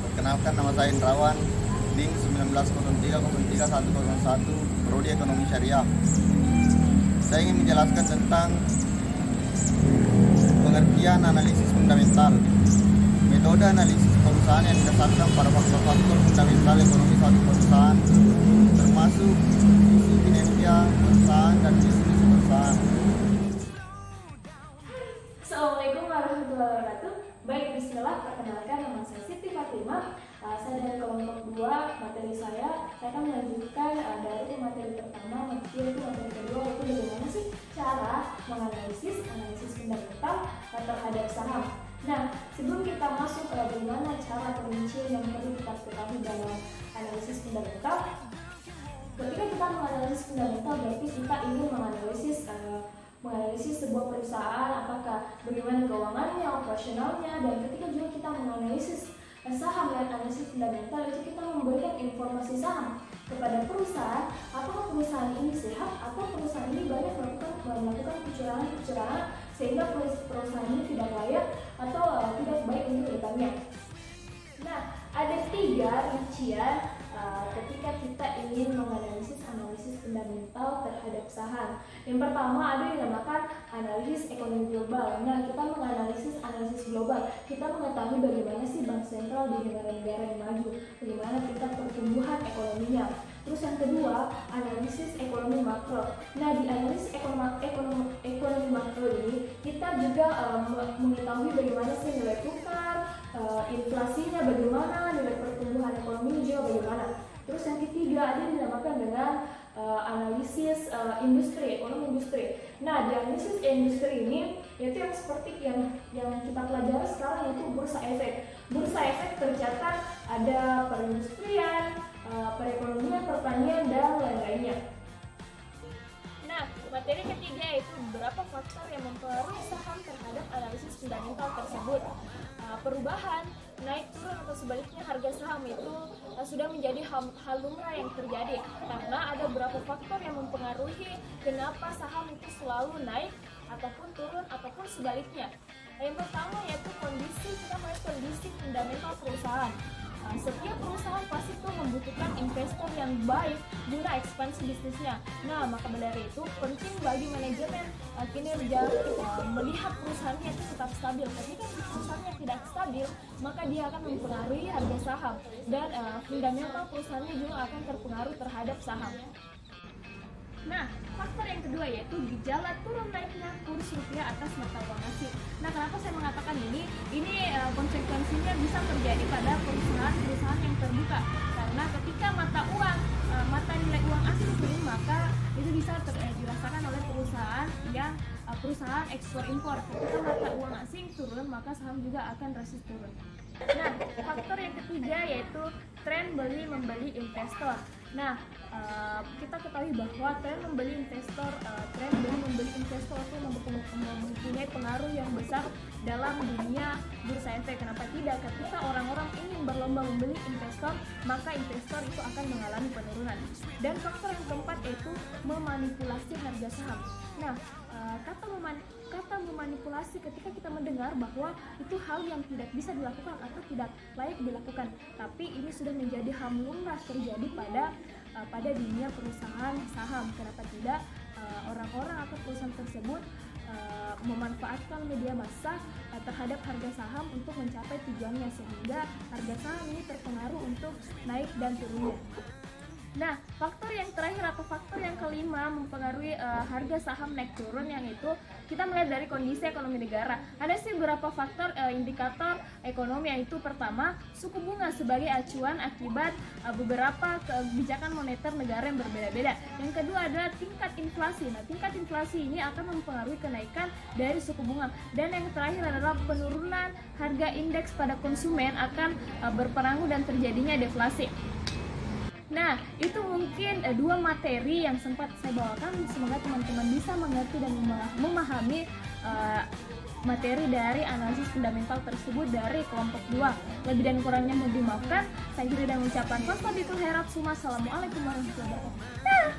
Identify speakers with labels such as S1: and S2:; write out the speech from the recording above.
S1: Perkenalkan, nama saya Indrawan, NIM 1903030101, Prodi Ekonomi Syariah. Saya ingin menjelaskan tentang pengertian analisis fundamental. Metode analisis perusahaan yang didasarkan pada faktor-faktor fundamental ekonomi suatu perusahaan, termasuk isi kinerja perusahaan dan bisnis perusahaan.
S2: Assalamualaikum warahmatullahi wabarakatuh. Baik, bismillah, perkenalkan, nama saya Siti Fatimah. Saya dari kelompok 2, materi saya akan melanjutkan dari materi pertama, yaitu materi kedua, yaitu bagaimana sih cara menganalisis fundamental terhadap saham. Nah, sebelum kita masuk ke bagaimana cara perincian yang perlu kita ketahui dalam analisis fundamental, ketika kita menganalisis fundamental berarti kita ingin menganalisis sebuah perusahaan, apakah bagaimana keuangannya, operasionalnya, dan ketika juga kita menganalisis saham dan analisis fundamental itu kita memberikan informasi saham kepada perusahaan, apakah perusahaan ini sehat atau perusahaan ini banyak melakukan kecurangan sehingga perusahaan ini tidak layak atau tidak baik untuk depannya. Nah, ada 3 rincian ketika kita ingin menganalisis fundamental terhadap saham. Yang pertama ada yang dinamakan analisis ekonomi global. Nah, kita menganalisis analisis global. Kita mengetahui bagaimana sih bank sentral di negara-negara yang maju, bagaimana tingkat pertumbuhan ekonominya. Terus yang kedua, analisis ekonomi makro. Nah, di analisis ekonomi makro ini kita juga mengetahui bagaimana sih nilai tukar, inflasinya bagaimana, nilai pertumbuhan ekonominya juga bagaimana. Terus yang ketiga ada yang dinamakan dengan analisis industri, ekonomi industri. Nah, di analisis industri ini yaitu yang seperti yang kita pelajari sekarang, yaitu bursa efek. Bursa efek tercatat ada perindustrian, perekonomian, pertanian, dan lain-lainnya. Nah, materi ketiga yaitu beberapa faktor yang mempengaruhi saham terhadap analisis fundamental tersebut. Perubahan, naik turun atau sebaliknya harga saham itu sudah menjadi hal lumrah yang terjadi karena ada beberapa faktor yang mempengaruhi kenapa saham itu selalu naik ataupun turun ataupun sebaliknya. Yang pertama yaitu kita melihat kondisi fundamental perusahaan. Setiap perusahaan pasti itu membutuhkan investor yang baik guna ekspansi bisnisnya. Nah, maka dari itu penting bagi manajemen kinerja melihat perusahaannya itu tetap stabil. Ketika perusahaannya tidak stabil, maka dia akan mempengaruhi harga saham dan fundamental perusahaannya juga akan terpengaruh terhadap saham. Nah, faktor yang kedua yaitu gejala turun naiknya kurs rupiah atas mata uang asing. Nah, kenapa saya mengatakan ini? Ini konsekuensinya bisa terjadi pada perusahaan-perusahaan yang terbuka. Karena ketika mata nilai uang asing turun, maka itu bisa dirasakan oleh perusahaan ekspor impor. Ketika mata uang asing turun, maka saham juga akan drastis turun. Nah, faktor yang ketiga yaitu tren beli membeli investor. Nah, kita ketahui bahwa tren beli membeli investor itu mempunyai pengaruh yang besar dalam dunia bursa efek. Kenapa tidak? Ketika orang-orang ingin berlomba membeli investor, maka investor itu akan mengalami penurunan. Dan faktor yang keempat yaitu memanipulasi harga saham. Nah, kata memanipulasi ketika kita mendengar bahwa itu hal yang tidak bisa dilakukan atau tidak layak dilakukan, tapi ini sudah menjadi hal lumrah terjadi pada dunia perusahaan saham. Kenapa tidak? Orang-orang atau perusahaan tersebut memanfaatkan media massa terhadap harga saham untuk mencapai tujuannya, sehingga harga saham ini terpengaruh untuk naik dan turunnya. Nah, faktor yang terakhir atau faktor yang kelima mempengaruhi harga saham naik turun, yang itu kita melihat dari kondisi ekonomi negara. Ada sih beberapa faktor indikator ekonomi, yaitu pertama, suku bunga sebagai acuan akibat beberapa kebijakan moneter negara yang berbeda-beda. Yang kedua adalah tingkat inflasi. Nah, tingkat inflasi ini akan mempengaruhi kenaikan dari suku bunga. Dan yang terakhir adalah penurunan harga indeks pada konsumen akan berpengaruh dan terjadinya deflasi. Nah, itu mungkin dua materi yang sempat saya bawakan. Semoga teman-teman bisa mengerti dan memahami materi dari analisis fundamental tersebut dari kelompok 2. Lebih dan kurangnya mohon dimaafkan. Saya kira dan mengucapkan wassalamualaikum warahmatullahi wabarakatuh.